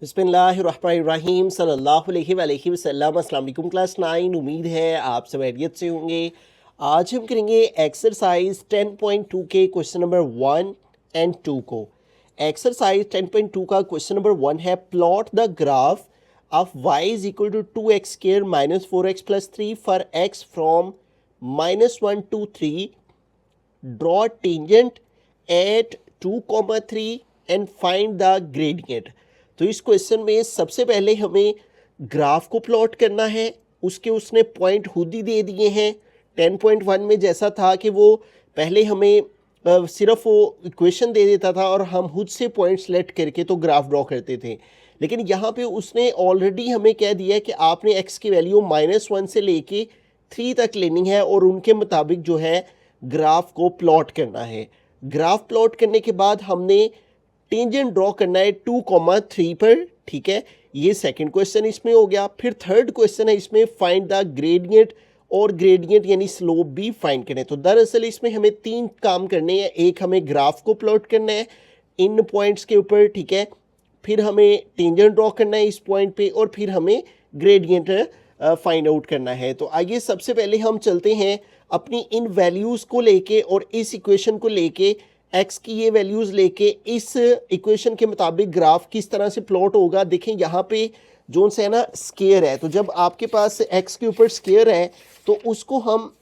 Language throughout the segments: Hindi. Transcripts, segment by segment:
बिस्मिल्लाहिर्रहमानिर्रहीम सल्लल्लाहु अलैहि वसल्लम। अस्सलाम वालेकुम क्लास 9। उम्मीद है आप सब खैरियत से होंगे। आज हम करेंगे एक्सरसाइज 10.2 के क्वेश्चन नंबर 1 एंड 2 को। एक्सरसाइज 10.2 का क्वेश्चन नंबर 1 है plot the graph of y is equal to 2x square minus 4x plus 3 for x from -1 to 3, draw tangent at 2,3 and find the gradient. तो इस क्वेश्चन में सबसे पहले हमें ग्राफ को प्लॉट करना है, उसके उसने पॉइंट खुद ही दे दिए हैं। 10.1 में जैसा था कि वो पहले हमें सिर्फ वो इक्वेशन दे देता था और हम खुद से पॉइंट सेलेक्ट करके तो ग्राफ ड्रॉ करते थे, लेकिन यहाँ पे उसने ऑलरेडी हमें कह दिया है कि आपने एक्स की वैल्यू -1 से लेके 3 तक लेनी है और उनके मुताबिक जो है ग्राफ को प्लॉट करना है। ग्राफ प्लॉट करने के बाद हमने टेंजेंट ड्रॉ करना है 2,3 पर, ठीक है। ये सेकंड क्वेश्चन इसमें हो गया। फिर थर्ड क्वेश्चन है इसमें फाइंड द ग्रेडियंट, और ग्रेडियंट यानी स्लोप भी फाइंड करें। तो दरअसल इसमें हमें 3 काम करने हैं। एक, हमें ग्राफ को प्लॉट करना है इन पॉइंट्स के ऊपर, ठीक है। फिर हमें टेंजेंट ड्रॉ करना है इस पॉइंट पे, और फिर हमें ग्रेडियंट फाइंड आउट करना है। तो आइए सबसे पहले हम चलते हैं अपनी इन वैल्यूज़ को लेके और इस इक्वेशन को लेके, एक्स की ये वैल्यूज़ लेके इस इक्वेशन के मुताबिक ग्राफ किस तरह से प्लॉट होगा। देखें यहाँ पे जोन से है ना स्केयर है, तो जब आपके पास एक्स के ऊपर स्केयर है तो उसको हम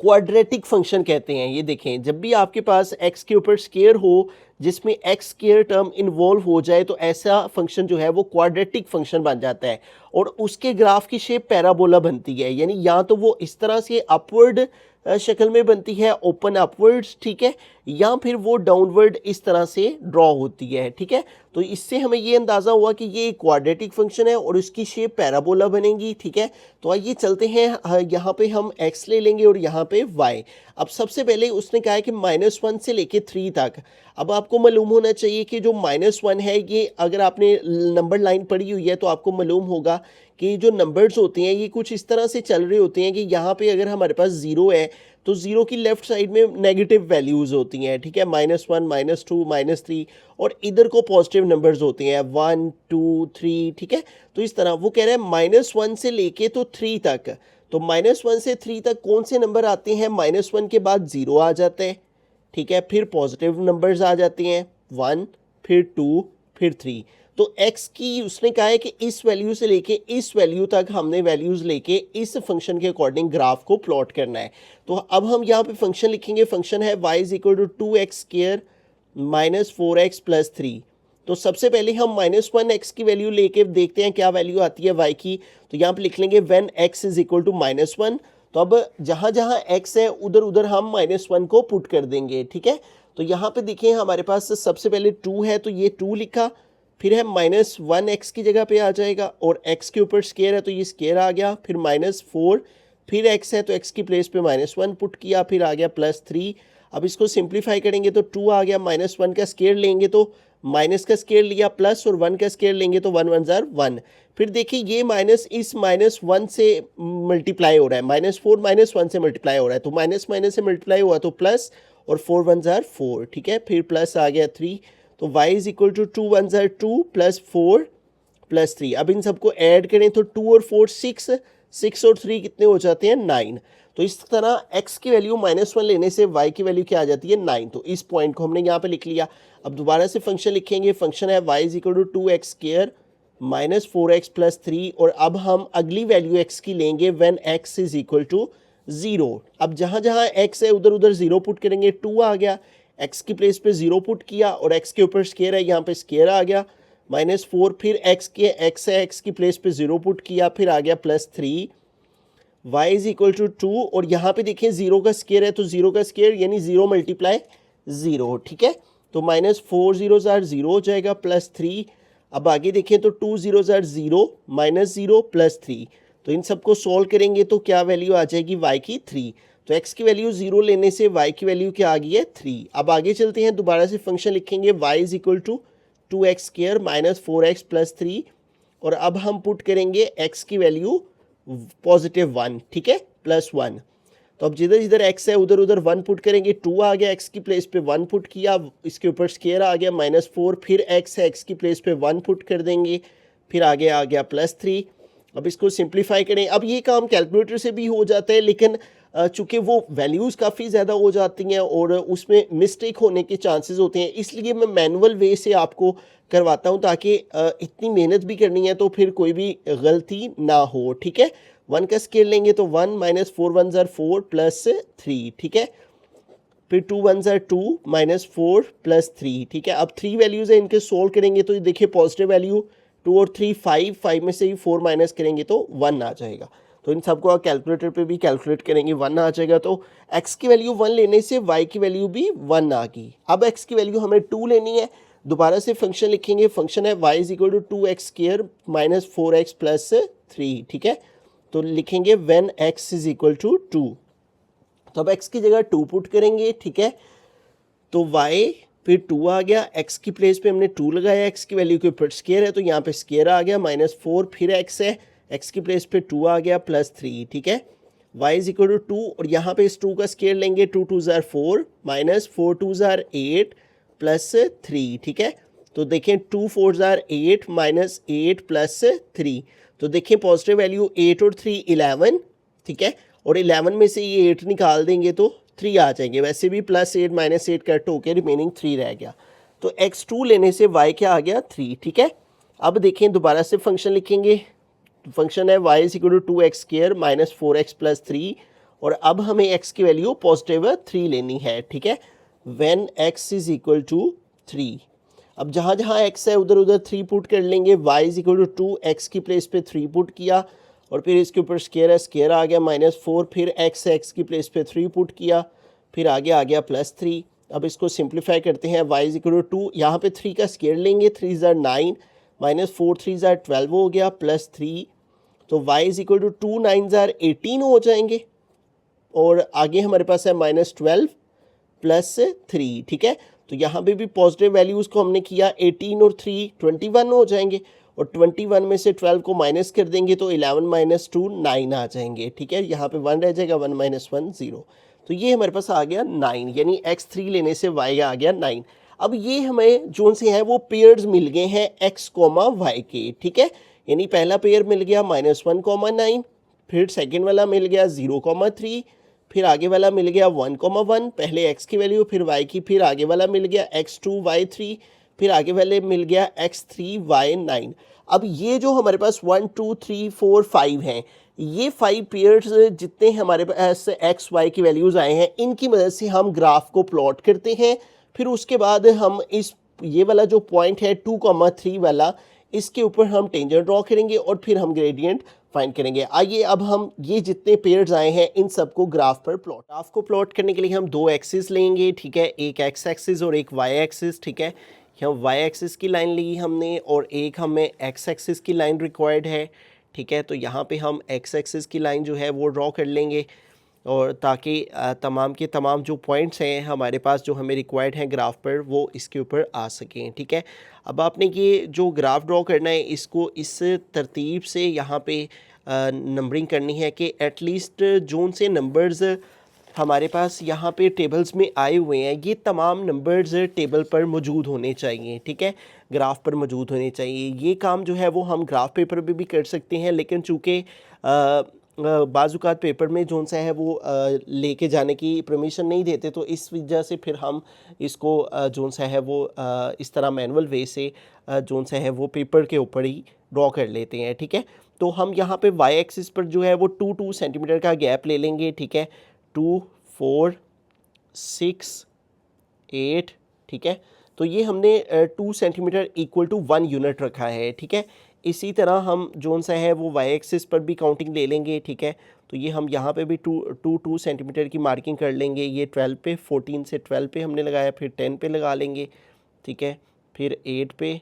क्वाड्रेटिक फंक्शन कहते हैं। ये देखें, जब भी आपके पास एक्स के ऊपर स्केयर हो जिसमें एक्स स्केयर टर्म इन्वॉल्व हो जाए तो ऐसा फंक्शन जो है वो क्वाड्रेटिक फंक्शन बन जाता है और उसके ग्राफ की शेप पैराबोला बनती है। यानी या तो वो इस तरह से अपवर्ड शक्ल में बनती है, ओपन अपवर्ड्स, ठीक है, या फिर वो डाउनवर्ड इस तरह से ड्रॉ होती है, ठीक है। तो इससे हमें ये अंदाज़ा हुआ कि ये क्वाड्रेटिक फंक्शन है और उसकी शेप पैराबोला बनेगी, ठीक है। तो आइए चलते हैं, यहाँ पे हम x ले लेंगे और यहाँ पे y। अब सबसे पहले उसने कहा है कि -1 से लेके 3 तक। अब आपको मालूम होना चाहिए कि जो -1 है, ये अगर आपने नंबर लाइन पढ़ी हुई है तो आपको मालूम होगा कि जो नंबर्स होते हैं ये कुछ इस तरह से चल रहे होते हैं कि यहाँ पे अगर हमारे पास 0 है तो 0 की लेफ्ट साइड में नेगेटिव वैल्यूज़ होती हैं, ठीक है, -1 -2 -3, और इधर को पॉजिटिव नंबर्स होते हैं 1 2 3, ठीक है। तो इस तरह वो कह रहे हैं -1 से लेके तो 3 तक। तो -1 से 3 तक कौन से नंबर आते हैं? -1 के बाद 0 आ जाता है, ठीक है, फिर पॉजिटिव नंबर्स आ जाते हैं 1, फिर 2, फिर 3। तो x की उसने कहा है कि इस वैल्यू से लेके इस वैल्यू तक हमने वैल्यूज़ लेके इस फंक्शन के अकॉर्डिंग ग्राफ को प्लॉट करना है। तो अब हम यहाँ पे फंक्शन लिखेंगे। फंक्शन है y is equal to 2x square minus 4x plus 3। तो सबसे पहले हम -1 की वैल्यू लेके देखते हैं क्या वैल्यू आती है y की। तो यहाँ पे लिख लेंगे when x is equal to -1। तो अब जहाँ जहाँ x है उधर उधर हम -1 को पुट कर देंगे, ठीक है। तो यहाँ पे देखिए हमारे पास सबसे पहले 2 है तो ये 2 लिखा, फिर है -1 की जगह पे आ जाएगा, और x के ऊपर स्केयर है तो ये स्केयर आ गया, फिर -4, फिर x है तो x की प्लेस पे -1 पुट किया, फिर आ गया +3। अब इसको सिंप्लीफाई करेंगे तो 2 आ गया, -1 का स्केयर लेंगे तो माइनस का स्केयर लिया प्लस, और 1 का स्केयर लेंगे तो 1 1 जार 1। फिर देखिए ये माइनस इस -1 से मल्टीप्लाई हो रहा है, -4 -1 से मल्टीप्लाई हो रहा है, तो माइनस माइनस से मल्टीप्लाई हुआ तो प्लस, और 4 1 जार 4, ठीक है। फिर प्लस आ गया 3, तो y इज इक्वल टू 2 1 जार 2 प्लस 4 प्लस 3। अब इन सबको ऐड करें तो 2 और 4 6, 6 और 3 कितने हो जाते हैं 9। तो इस तरह x की वैल्यू -1 लेने से y की वैल्यू क्या आ जाती है 9। तो इस पॉइंट को हमने यहाँ पे लिख लिया। अब दोबारा से फंक्शन लिखेंगे। फंक्शन है y is equal to 2x square minus 4x plus 3, और अब हम अगली वैल्यू x की लेंगे when x is equal to 0। अब जहाँ जहाँ x है उधर उधर 0 पुट करेंगे। 2 आ गया, x की प्लेस पे 0 पुट किया, और x के ऊपर स्केयर है यहाँ पे स्केयर आ गया -4, फिर x है x की प्लेस पे 0 पुट किया, फिर आ गया +3, y इज इक्वल टू 2, और यहाँ पे देखें 0 का स्केयर है तो 0 का स्केयर यानी 0 मल्टीप्लाई 0, ठीक है। तो -4 0 जार 0 हो जाएगा +3। अब आगे देखें तो 2 0 जार 0 -0 +3। तो इन सबको सॉल्व करेंगे तो क्या वैल्यू आ जाएगी y की 3। तो x की वैल्यू 0 लेने से y की वैल्यू क्या आ गई है 3। अब आगे चलते हैं, दोबारा से फंक्शन लिखेंगे y is equal to 2x square minus 4x plus 3, और अब हम पुट करेंगे x की वैल्यू +1, ठीक है, +1। तो अब जिधर जिधर x है उधर उधर 1 पुट करेंगे, 2 आ गया x की प्लेस पे 1 पुट किया, इसके ऊपर स्केयर आ गया -4, फिर x है x की प्लेस पे 1 पुट कर देंगे, फिर आगे आ गया +3। अब इसको सिंप्लीफाई करें। अब ये काम कैलकुलेटर से भी हो जाता है, लेकिन चूँकि वो वैल्यूज़ काफ़ी ज़्यादा हो जाती हैं और उसमें मिस्टेक होने के चांसेस होते हैं, इसलिए मैं मैनुअल वे से आपको करवाता हूँ, ताकि इतनी मेहनत भी करनी है तो फिर कोई भी गलती ना हो। ठीक है, 1 का स्केयर लेंगे तो 1 - 4 1 ज़ार 4 +3। ठीक है, फिर 2 1 ज़ार 2 -4 +3। ठीक है, अब 3 वैल्यूज़ हैं, इनके सोल्व करेंगे तो ये देखिए पॉजिटिव वैल्यू 2 और 3 5 में से ही 4 माइनस करेंगे तो 1 आ जाएगा। तो इन सबको आप कैलकुलेटर पे भी कैलकुलेट करेंगे, 1 आ जाएगा। तो x की वैल्यू 1 लेने से y की वैल्यू भी 1 आ गई। अब x की वैल्यू हमें 2 लेनी है, दोबारा से फंक्शन लिखेंगे, फंक्शन है y = 2x² - 4x + 3। ठीक है, तो लिखेंगे when x = 2। तो अब x की जगह 2 पुट करेंगे। ठीक है, तो y फिर 2 आ गया, x की प्लेस पे हमने 2 लगाया, x की वैल्यू के ऊपर स्केयर है तो यहाँ पे स्केयर आ गया -4, फिर x है, x की प्लेस पे 2 आ गया +3। ठीक है, y = 2 और यहाँ पे इस 2 का स्केयर लेंगे, 2 2 ज़ार 4 -4 2 ज़ार 8 +3। ठीक है, तो देखें 2 4 ज़ार 8 -8 +3, तो देखें पॉजिटिव वैल्यू 8 और 3 11। ठीक है, और 11 में से ये 8 निकाल देंगे तो 3 आ जाएंगे, वैसे भी +8 -8 कट होकर रिमेनिंग 3 रह गया। तो x2 लेने से y क्या आ गया 3। ठीक है, अब देखें दोबारा से फंक्शन लिखेंगे, फंक्शन है y = 2x² - 4x + 3 और अब हमें x की वैल्यू पॉजिटिव 3 लेनी है। ठीक है, when x = 3। अब जहाँ जहाँ x है उधर उधर 3 पुट कर लेंगे, y = 2, x की प्लेस पे 3 पुट किया और फिर इसके ऊपर स्केयर है, स्केयर आ गया -4, फिर x है, x की प्लेस पे 3 पुट किया, फिर आगे आ गया +3। अब इसको सिंप्लीफाई करते हैं, y = 2, यहाँ पे 3 का स्केयर लेंगे, 3 ज़ार 9 -4 3 ज़ार 12 हो गया +3, तो y = 2 9 ज़ार 18 हो जाएंगे और आगे हमारे पास है -12 +3। ठीक है, तो यहाँ पे भी पॉजिटिव वैल्यूज़ को हमने किया, 18 और 3 21 हो जाएंगे और 21 में से 12 को माइनस कर देंगे तो 11 - 2 9 आ जाएंगे। ठीक है, यहाँ पे 1 रह जाएगा, 1 - 1 0, तो ये हमारे पास आ गया 9, यानी x3 लेने से y आ गया 9। अब ये हमें जो से हैं वो पेयर्स मिल गए हैं x, y के। ठीक है, यानी पहला पेयर मिल गया -1, 9, फिर सेकेंड वाला मिल गया 0, 3, फिर आगे वाला मिल गया 1, 1, पहले x की वैल्यू फिर y की, फिर आगे वाला मिल गया x2 y3, फिर आगे वाले मिल गया x3 y9। अब ये जो हमारे पास 1 2 3 4 5 हैं, ये 5 पेयर्स जितने हमारे पास x y की वैल्यूज़ आए हैं, इनकी मदद से हम ग्राफ को प्लॉट करते हैं। फिर उसके बाद हम इस ये वाला जो पॉइंट है 2, 3 वाला, इसके ऊपर हम टेंजेंट ड्रॉ करेंगे और फिर हम ग्रेडियंट फाइंड करेंगे। आइए अब हम ये जितने पेयर्स आए हैं इन सबको ग्राफ पर प्लॉट, ग्राफ को प्लॉट करने के लिए हम 2 एक्सिस लेंगे। ठीक है, एक x एक्सिस और एक y एक्सिस। ठीक है, यहाँ y एक्सिस की लाइन ली हमने और एक हमें x एक्सिस की लाइन रिक्वायर्ड है। ठीक है, तो यहाँ पे हम x एक्सिस की लाइन जो है वो ड्रॉ कर लेंगे और ताकि तमाम के तमाम जो पॉइंट्स हैं हमारे पास जो हमें रिक्वायर्ड हैं ग्राफ पर, वो इसके ऊपर आ सकें। ठीक है, अब आपने ये जो ग्राफ ड्रॉ करना है इसको इस तरतीब से यहाँ पे नंबरिंग करनी है कि एटलीस्ट जोन से नंबर्स हमारे पास यहाँ पे टेबल्स में आए हुए हैं, ये तमाम नंबर्स टेबल पर मौजूद होने चाहिए। ठीक है, ग्राफ पर मौजूद होने चाहिए। ये काम जो है वो हम ग्राफ पेपर पे भी कर सकते हैं, लेकिन चूँकि बाज़ात पेपर में जोन सा है वो लेके जाने की परमिशन नहीं देते, तो इस वजह से फिर हम इसको जोन सा है वो इस तरह मैनुअल वे से जोन सा है वो पेपर के ऊपर ही ड्रॉ कर लेते हैं। ठीक है, तो हम यहाँ पे y एक्सिस पर जो है वो 2 सेंटीमीटर का गैप ले लेंगे। ठीक है, 2 4 6 8। ठीक है, तो ये हमने 2 सेंटीमीटर = 1 यूनिट रखा है। ठीक है, इसी तरह हम जोन सा है वो y एक्सिस पर भी काउंटिंग ले लेंगे। ठीक है, तो ये हम यहाँ पे भी 2 सेंटीमीटर की मार्किंग कर लेंगे। ये 12 पे 14 से 12 पे हमने लगाया, फिर 10 पे लगा लेंगे। ठीक है, फिर 8 पे।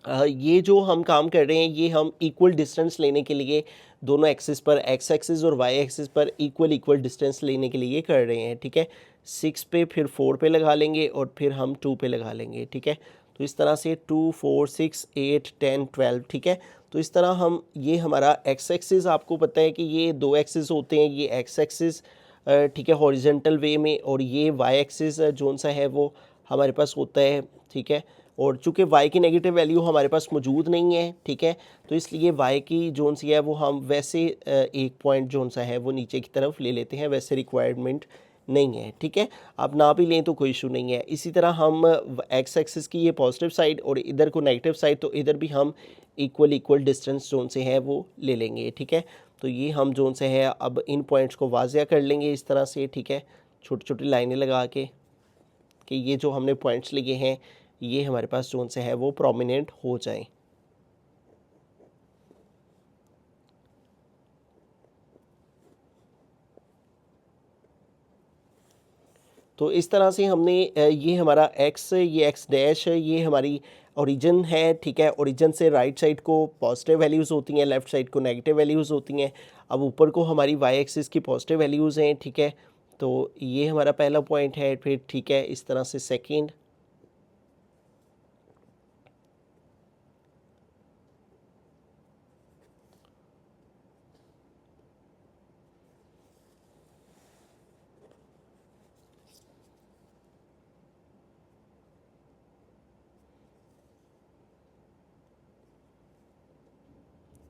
ये जो हम काम कर रहे हैं ये हम इक्वल डिस्टेंस लेने के लिए दोनों एक्सिस पर, x एक्सिस और y एक्सिस पर इक्वल डिस्टेंस लेने के लिए कर रहे हैं। ठीक है, 6 पे फिर 4 पे लगा लेंगे और फिर हम 2 पे लगा लेंगे। ठीक है, तो इस तरह से 2, 4, 6, 8, 10, 12, ठीक है। तो इस तरह हम, ये हमारा एक्स एक्सिस, आपको पता है कि ये दो एक्सिस होते हैं, ये एक्स एक्सिस ठीक है हॉरिजेंटल वे में, और ये वाई एक्सिस जोन सा है वो हमारे पास होता है, ठीक है। और चूंकि y की नेगेटिव वैल्यू हमारे पास मौजूद नहीं है, ठीक है, तो इसलिए y की जोन सी है वो हम वैसे एक पॉइंट जोन सा है वो नीचे की तरफ ले लेते हैं, वैसे रिक्वायरमेंट नहीं है, ठीक है। आप ना भी लें तो कोई इशू नहीं है। इसी तरह हम एक्स एक्सिस की ये पॉजिटिव साइड और इधर को नेगेटिव साइड, तो इधर भी हम इक्वल डिस्टेंस जोन से है वो ले लेंगे, ठीक है। तो ये हम जोन से है अब इन पॉइंट्स को वाजिया कर लेंगे इस तरह से, ठीक है, छोटी छोटी लाइनें लगा के, कि ये जो हमने पॉइंट्स लिए हैं ये हमारे पास जोन से है वो प्रोमिनेंट हो जाए। तो इस तरह से हमने ये हमारा एक्स, ये एक्स डैश, ये हमारी ओरिजिन है, ठीक है। ओरिजिन से राइट साइड को पॉजिटिव वैल्यूज़ होती हैं, लेफ़्ट साइड को नेगेटिव वैल्यूज़ होती हैं। अब ऊपर को हमारी वाई एक्सिस की पॉजिटिव वैल्यूज़ हैं, ठीक है। तो ये हमारा पहला पॉइंट है, फिर ठीक है इस तरह से सेकेंड,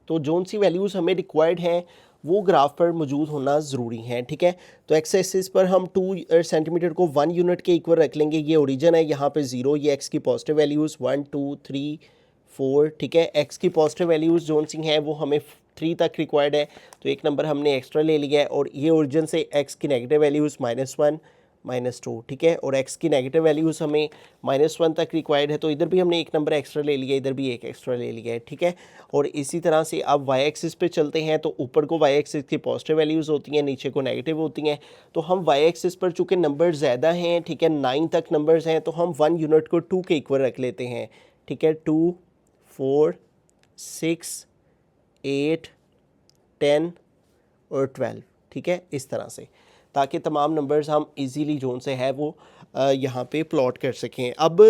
तो जोन सी वैल्यूज़ हमें रिक्वायर्ड हैं वो ग्राफ पर मौजूद होना ज़रूरी है, ठीक है। तो एक्स एक्सिस पर हम 2 सेंटीमीटर को 1 यूनिट के इक्वल रख लेंगे। ये ओरिजिन है, यहाँ पे 0, ये एक्स की पॉजिटिव वैल्यूज़ 1, 2, 3, 4, ठीक है। एक्स की पॉजिटिव वैल्यूज़ जोन सी हैं वो हमें 3 तक रिक्वायर्ड है, तो एक नंबर हमने एक्स्ट्रा ले लिया है। और ये ओरिजिन से एक्स की नेगेटिव वैल्यूज़ -1, -2, ठीक है। और एक्स की नेगेटिव वैल्यूज़ हमें -1 तक रिक्वायर्ड है, तो इधर भी हमने एक नंबर एक्स्ट्रा ले लिया, इधर भी एक एक्स्ट्रा ले लिया है, ठीक है। और इसी तरह से अब वाई एक्सिस पे चलते हैं, तो ऊपर को वाई एक्सिस की पॉजिटिव वैल्यूज़ होती हैं, नीचे को नेगेटिव होती हैं। तो हम वाई एक्सिस पर चूँकि नंबर ज़्यादा हैं, ठीक है, 9 तक नंबर्स हैं, तो हम 1 यूनिट को 2 के इक्वल रख लेते हैं, ठीक है। 2, 4, 6, 8, 10 और 12, ठीक है, इस तरह से, ताकि तमाम नंबर्स हम इजीली जोन से है वो यहाँ पे प्लॉट कर सकें। अब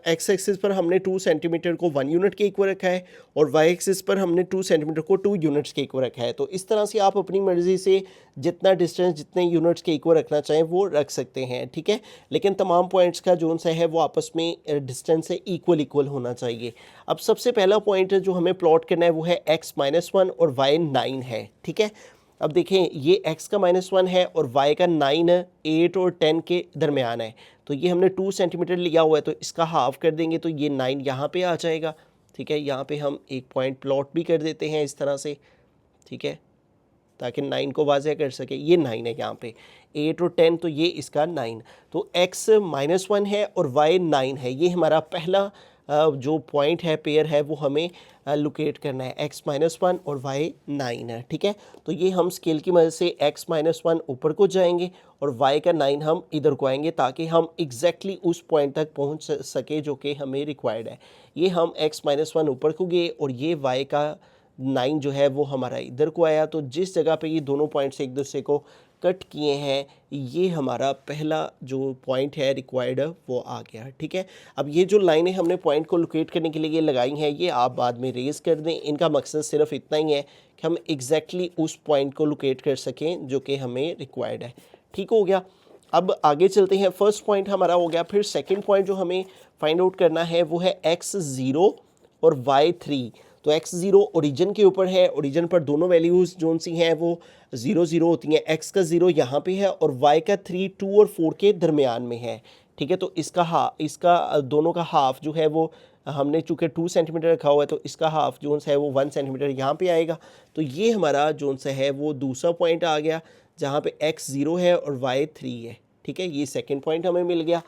एक्स एक्सिस पर हमने 2 सेंटीमीटर को 1 यूनिट के इक्वल रखा है, और वाई एक्सिस पर हमने 2 सेंटीमीटर को 2 यूनिट्स के इक्वल रखा है। तो इस तरह से आप अपनी मर्ज़ी से जितना डिस्टेंस, जितने यूनिट्स के इक्वल रखना चाहें वो रख सकते हैं, ठीक है। लेकिन तमाम पॉइंट्स का जोन सा है वो आपस में डिस्टेंस से इक्वल होना चाहिए। अब सबसे पहला पॉइंट जो हमें प्लॉट करना है वो है x-1 और y 9 है, ठीक है। अब देखें ये x का -1 है और y का 9 8 और 10 के दरमियान है, तो ये हमने 2 सेंटीमीटर लिया हुआ है, तो इसका हाफ कर देंगे तो ये 9 यहाँ पे आ जाएगा, ठीक है। यहाँ पे हम एक पॉइंट प्लॉट भी कर देते हैं इस तरह से, ठीक है, ताकि 9 को वाज़ेह कर सके। ये 9 है यहाँ पे, 8 और 10, तो ये इसका 9। तो x -1 है और y 9 है, ये हमारा पहला जो पॉइंट है, पेयर है, वो हमें लोकेट करना है। x-1 और y 9 है, ठीक है। तो ये हम स्केल की मदद से x-1 ऊपर को जाएंगे और y का 9 हम इधर को आएंगे, ताकि हम एग्जैक्टली उस पॉइंट तक पहुंच सके जो कि हमें रिक्वायर्ड है। ये हम x-1 ऊपर को गए और ये y का 9 जो है वो हमारा इधर को आया। तो जिस जगह पे ये दोनों पॉइंट्स एक दूसरे को कट किए हैं, ये हमारा पहला जो पॉइंट है रिक्वायर्ड वो आ गया, ठीक है। अब ये जो लाइनें हमने पॉइंट को लोकेट करने के लिए लगाई हैं, ये आप बाद में रेज कर दें। इनका मकसद सिर्फ इतना ही है कि हम एग्जैक्टली उस पॉइंट को लोकेट कर सकें जो कि हमें रिक्वायर्ड है, ठीक हो गया। अब आगे चलते हैं, फर्स्ट पॉइंट हमारा हो गया। फिर सेकेंड पॉइंट जो हमें फाइंड आउट करना है वो है x0 और y3। तो x0 ओरिजिन के ऊपर है, ओरिजिन पर दोनों वैल्यूज़ जोन सी हैं वो 0 0 होती हैं। x का 0 यहाँ पे है और y का 3 2 और 4 के दरमियान में है, ठीक है। तो इसका दोनों का हाफ जो है वो हमने चूँकि 2 सेंटीमीटर रखा हुआ है, तो इसका हाफ जोन सा है वो 1 सेंटीमीटर यहाँ पे आएगा। तो ये हमारा जोन सा है वो दूसरा पॉइंट आ गया, जहाँ पे x0 है और y 3 है, ठीक है। ये सेकेंड पॉइंट हमें मिल गया।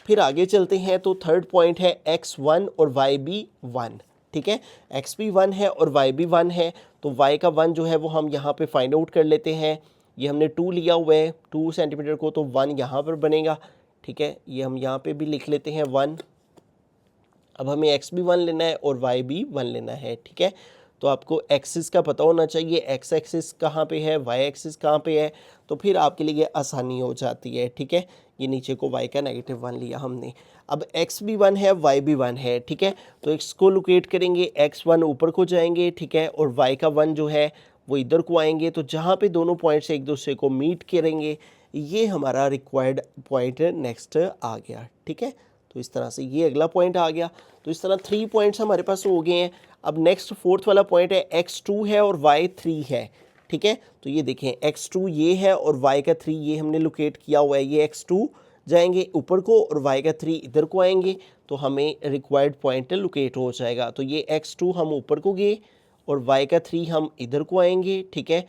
फिर आगे चलते हैं, तो थर्ड पॉइंट है x1 और y भी 1, ठीक है। x भी 1 है और y भी 1 है, तो y का 1 जो है वो हम यहाँ पे फाइंड आउट कर लेते हैं। ये हमने 2 लिया हुआ है 2 सेंटीमीटर को, तो 1 यहाँ पर बनेगा, ठीक है। ये हम यहाँ पे भी लिख लेते हैं 1। अब हमें x भी 1 लेना है और y भी 1 लेना है, ठीक है। तो आपको एक्सिस का पता होना चाहिए, x एक्सिस कहाँ पे है, y एक्सिस कहाँ पे है, तो फिर आपके लिए आसानी हो जाती है, ठीक है। ये नीचे को y का -1 लिया हमने। अब x भी 1 है, y भी 1 है, ठीक है। तो x को लोकेट करेंगे, x1 ऊपर को जाएंगे, ठीक है, और y का 1 जो है वो इधर को आएंगे। तो जहाँ पे दोनों पॉइंट्स एक दूसरे को मीट करेंगे, ये हमारा रिक्वायर्ड पॉइंट नेक्स्ट आ गया, ठीक है। तो इस तरह से ये अगला पॉइंट आ गया। तो इस तरह 3 पॉइंट्स हमारे पास हो गए हैं। अब नेक्स्ट फोर्थ वाला पॉइंट है x2 है और y3 है, ठीक है। तो ये देखें x2 ये है और y का 3 ये हमने लोकेट किया हुआ है। ये x2 जाएंगे ऊपर को और y का 3 इधर को आएंगे, तो हमें रिक्वायर्ड पॉइंट लोकेट हो जाएगा। तो ये x2 हम ऊपर को गए और y का 3 हम इधर को आएंगे, ठीक है।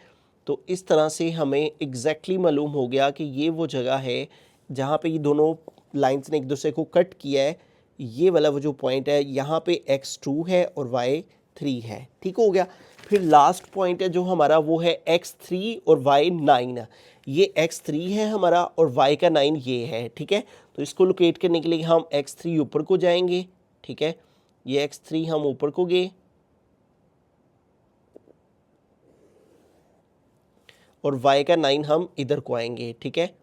तो इस तरह से हमें एग्जैक्टली मालूम हो गया कि ये वो जगह है जहाँ पे ये दोनों लाइंस ने एक दूसरे को कट किया है। ये वाला वो जो पॉइंट है, यहाँ पे x2 है और y3 है, ठीक हो गया। फिर लास्ट पॉइंट है जो हमारा, वो है x3 और y9। ये x3 है हमारा और y का 9 ये है, ठीक है। तो इसको लोकेट करने के लिए हम x3 ऊपर को जाएंगे, ठीक है। ये x3 हम ऊपर को गए और y का 9 हम इधर को आएंगे, ठीक है।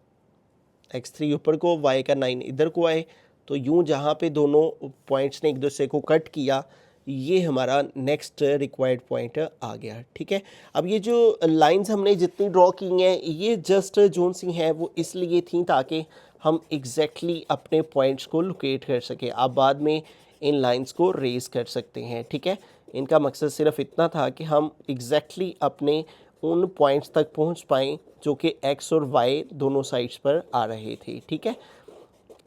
x3 ऊपर को, y का 9 इधर को आए। तो यूं जहाँ पे दोनों पॉइंट्स ने एक दूसरे को कट किया, ये हमारा नेक्स्ट रिक्वायर्ड पॉइंट आ गया, ठीक है। अब ये जो लाइंस हमने जितनी ड्रॉ की हैं, ये जस्ट जोन सी हैं वो इसलिए थी ताकि हम एग्जैक्टली अपने पॉइंट्स को लोकेट कर सकें। आप बाद में इन लाइंस को रेस कर सकते हैं, ठीक है। इनका मकसद सिर्फ इतना था कि हम एग्जैक्टली अपने उन पॉइंट्स तक पहुंच पाएँ जो कि x और y दोनों साइड्स पर आ रहे थे, ठीक है।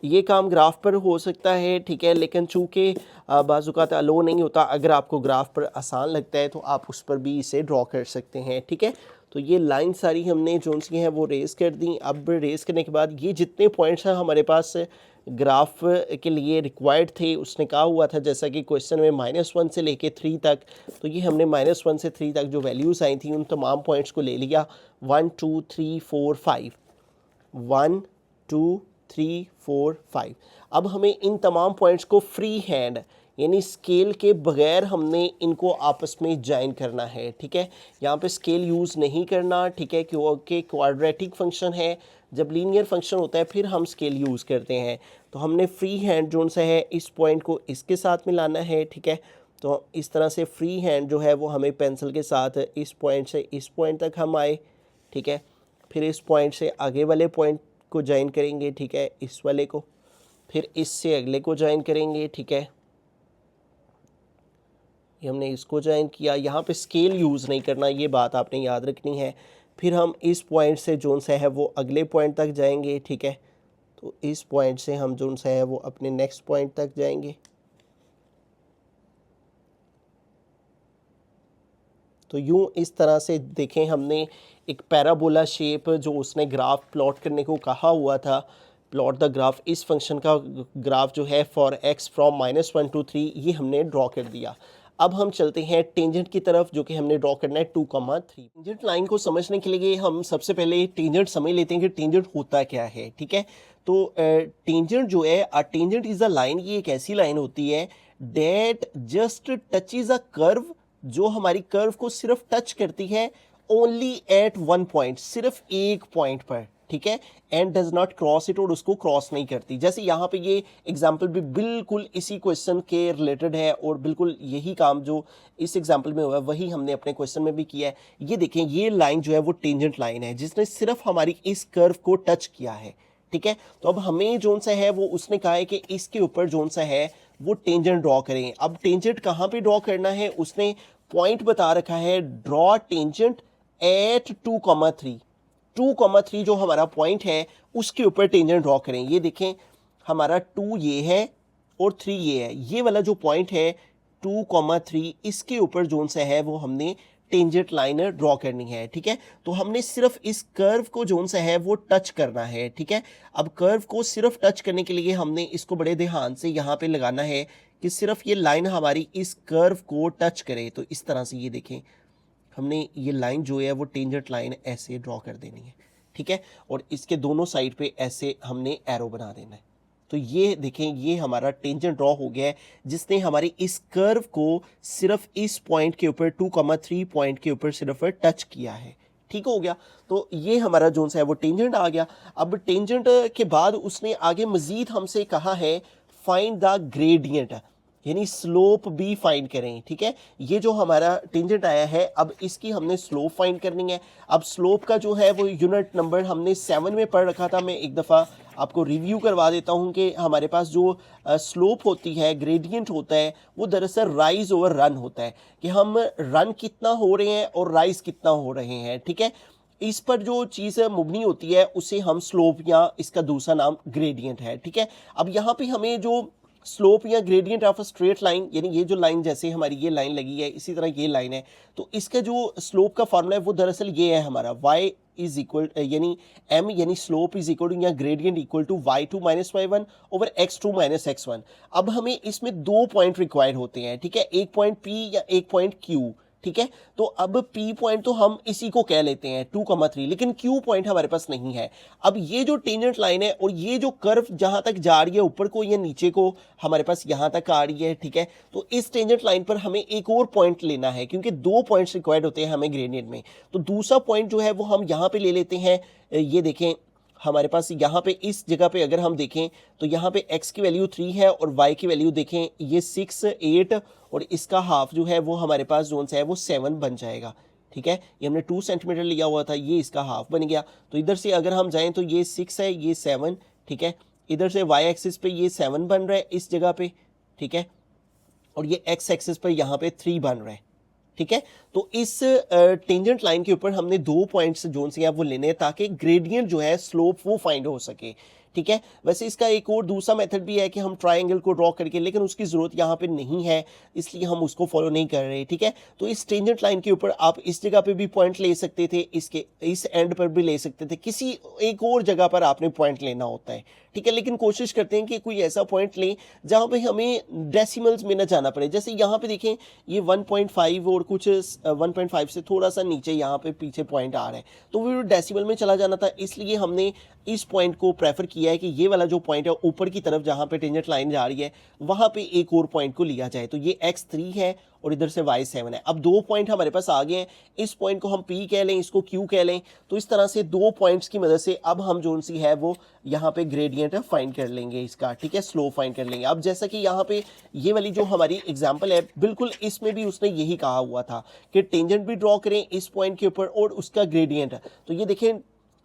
ये काम ग्राफ पर हो सकता है, ठीक है, लेकिन चूँकि बाज़-औक़ात अलो नहीं होता। अगर आपको ग्राफ पर आसान लगता है तो आप उस पर भी इसे ड्रॉ कर सकते हैं, ठीक है। तो ये लाइन सारी हमने जोन सी हैं वो रेस कर दी। अब रेस करने के बाद ये जितने पॉइंट्स हैं हमारे पास ग्राफ के लिए रिक्वायर्ड थे, उसने कहा हुआ था जैसा कि क्वेश्चन में -1 से लेके 3 तक। तो ये हमने -1 से 3 तक जो वैल्यूज़ आई थी उन तमाम पॉइंट्स को ले लिया। 1 2 3 4 5, 1 2 3 4 5। अब हमें इन तमाम पॉइंट्स को फ्री हैंड यानी स्केल के बगैर हमने इनको आपस में ज्वाइन करना है, ठीक है। यहाँ पे स्केल यूज़ नहीं करना, ठीक है, क्योंकि क्वाड्रेटिक फंक्शन है। जब लीनियर फंक्शन होता है फिर हम स्केल यूज़ करते हैं। तो हमने फ्री हैंड जोन सा है इस पॉइंट को इसके साथ मिलाना है, ठीक है। तो इस तरह से फ्री हैंड जो है वो हमें पेंसिल के साथ इस पॉइंट से इस पॉइंट तक हम आए, ठीक है। फिर इस पॉइंट से आगे वाले पॉइंट को ज्वाइन करेंगे, ठीक है, इस वाले को। फिर इससे अगले को ज्वाइन करेंगे, ठीक है। ये हमने इसको ज्वाइन किया। यहाँ पे स्केल यूज़ नहीं करना, ये बात आपने याद रखनी है। फिर हम इस पॉइंट से जोन सा है वो अगले पॉइंट तक जाएंगे, ठीक है। तो इस पॉइंट से हम जोन सा है वो अपने नेक्स्ट पॉइंट तक जाएंगे। तो यूँ इस तरह से देखें, हमने एक पैराबोला शेप जो उसने ग्राफ प्लॉट करने को कहा हुआ था, प्लॉट द ग्राफ, इस फंक्शन का ग्राफ जो है फॉर x फ्रॉम -1 to 3, ये हमने ड्रॉ कर दिया। अब हम चलते हैं टेंजेंट की तरफ जो कि हमने ड्रॉ करना है 2,3। टेंजेंट लाइन को समझने के लिए हम सबसे पहले टेंजेंट समझ लेते हैं कि टेंजेंट होता क्या है, ठीक है। तो टेंजेंट जो है, टेंजेंट इज़ अ लाइन, ये एक ऐसी लाइन होती है that just touches a curve, जो हमारी कर्व को सिर्फ टच करती है ओनली एट वन पॉइंट, सिर्फ एक पॉइंट पर, ठीक है। And does not cross it, और उसको क्रॉस नहीं करती। जैसे यहाँ पे ये एग्जाम्पल भी बिल्कुल इसी क्वेश्चन के रिलेटेड है और बिल्कुल यही काम जो इस एग्जाम्पल में हुआ है वही हमने अपने क्वेश्चन में भी किया है। ये देखें, ये लाइन जो है वो टेंजेंट लाइन है जिसने सिर्फ हमारी इस कर्व को टच किया है, ठीक है। तो अब हमें जोन सा है वो उसने कहा है कि इसके ऊपर जोन सा है वो टेंजेंट ड्रॉ करें। अब टेंजेंट कहाँ पे ड्रॉ करना है, उसने पॉइंट बता रखा है, ड्रॉ टेंजेंट एट 2,3। 2,3 जो हमारा पॉइंट है उसके ऊपर टेंजेंट ड्रॉ करें। ये देखें, हमारा 2 ये है और 3 ये है। ये वाला जो पॉइंट है 2,3, इसके ऊपर जोन सा है वो हमने टेंजेंट लाइन ड्रॉ करनी है, ठीक है। तो हमने सिर्फ इस कर्व को जोन सा है वो टच करना है, ठीक है। अब कर्व को सिर्फ टच करने के लिए हमने इसको बड़े ध्यान से यहाँ पे लगाना है कि सिर्फ ये लाइन हमारी इस कर्व को टच करे। तो इस तरह से ये देखें, हमने ये लाइन जो है वो टेंजेंट लाइन ऐसे ड्रॉ कर देनी है, ठीक है। और इसके दोनों साइड पे ऐसे हमने एरो बना देना है। तो ये देखें, ये हमारा टेंजेंट ड्रॉ हो गया है जिसने हमारी इस कर्व को सिर्फ इस पॉइंट के ऊपर 2,3 पॉइंट के ऊपर सिर्फ टच किया है, ठीक हो गया। तो ये हमारा जोन सा है वो टेंजेंट आ गया। अब टेंजेंट के बाद उसने आगे मजीद हमसे कहा है फाइंड द ग्रेडियंट, यानी स्लोप भी फाइंड करें। ठीक है, ये जो हमारा टेंजेंट आया है, अब इसकी हमने स्लोप फाइंड करनी है। अब स्लोप का जो है वो यूनिट नंबर हमने 7 में पढ़ रखा था। मैं एक दफ़ा आपको रिव्यू करवा देता हूँ कि हमारे पास जो स्लोप होती है, ग्रेडियंट होता है, वो दरअसल राइज ओवर रन होता है, कि हम रन कितना हो रहे हैं और राइज कितना हो रहे हैं। ठीक है, इस पर जो चीज़ मुबनी होती है उसे हम स्लोप, या इसका दूसरा नाम ग्रेडियंट है। ठीक है, अब यहाँ पे हमें जो स्लोप या gradient of a straight line, यानी ये जो लाइन, जैसे हमारी ये लाइन लगी है, इसी तरह ये लाइन है, तो इसका जो स्लोप का फार्मूला है वो दरअसल ये है हमारा, y इज इक्वल, यानी m यानी स्लोप इज इक्वल टू या gradient equal to y2 minus y1 over x2 minus x1। अब हमें इसमें 2 पॉइंट रिक्वायर होते हैं। ठीक है, एक पॉइंट p या एक पॉइंट q। ठीक है, तो अब P पॉइंट तो हम इसी को कह लेते हैं 2,3, लेकिन Q पॉइंट हमारे पास नहीं है। अब ये जो टेंजेंट लाइन है और ये जो कर्व जहां तक जा रही है, ऊपर को या नीचे को, हमारे पास यहां तक आ रही है। ठीक है, तो इस टेंजेंट लाइन पर हमें एक और पॉइंट लेना है, क्योंकि 2 पॉइंट्स रिक्वायर्ड होते हैं हमें ग्रेडियंट में। तो दूसरा पॉइंट जो है वो हम यहाँ पे ले लेते हैं। ये देखें, हमारे पास यहाँ पे इस जगह पे अगर हम देखें तो यहाँ पे x की वैल्यू 3 है और y की वैल्यू देखें ये 6, 8 और इसका हाफ जो है वो हमारे पास जोन से है वो 7 बन जाएगा। ठीक है, ये हमने 2 सेंटीमीटर लिया हुआ था, ये इसका हाफ बन गया। तो इधर से अगर हम जाएं तो ये 6 है, ये 7। ठीक है, इधर से y एक्सिस पे ये 7 बन रहा है इस जगह पे। ठीक है, और ये x एक्सिस पर यहाँ पे 3 बन रहा है। ठीक है, तो इस टेंजेंट लाइन के ऊपर हमने 2 पॉइंट्स जोन से वो लेने हैं, ताकि ग्रेडियंट जो है, स्लोप, वो फाइंड हो सके। ठीक है, वैसे इसका एक और दूसरा मेथड भी है कि हम ट्रायंगल को ड्रॉ करके, लेकिन उसकी ज़रूरत यहाँ पे नहीं है, इसलिए हम उसको फॉलो नहीं कर रहे। ठीक है, तो इस टेंजेंट लाइन के ऊपर आप इस जगह पे भी पॉइंट ले सकते थे, इसके इस एंड पर भी ले सकते थे, किसी एक और जगह पर आपने पॉइंट लेना होता है। ठीक है, लेकिन कोशिश करते हैं कि कोई ऐसा पॉइंट लें जहाँ पे हमें डेसिमल्स में ना जाना पड़े। जैसे यहाँ पे देखें, ये 1.5 और कुछ 1.5 से थोड़ा सा नीचे यहाँ पे पीछे पॉइंट आ रहा है, तो वो डेसिमल में चला जाना था, इसलिए हमने इस पॉइंट को प्रेफर किया है कि ये वाला जो पॉइंट है ऊपर की तरफ जहाँ पे टेंजेंट लाइन जा रही है, वहाँ पे एक और पॉइंट को लिया जाए। तो ये x3 है और इधर से y7 है। अब 2 पॉइंट हमारे पास आ गए हैं, इस पॉइंट को हम P कह लें, इसको Q कह लें। तो इस तरह से 2 पॉइंट्स की मदद से अब हम जो सी है वो यहाँ पे ग्रेडियंट फाइंड कर लेंगे इसका। ठीक है, स्लोप फाइंड कर लेंगे। अब जैसा कि यहाँ पे ये वाली जो हमारी एग्जाम्पल है, बिल्कुल इसमें भी उसने यही कहा हुआ था कि टेंजेंट भी ड्रॉ करें इस पॉइंट के ऊपर और उसका ग्रेडियंट। तो ये देखें,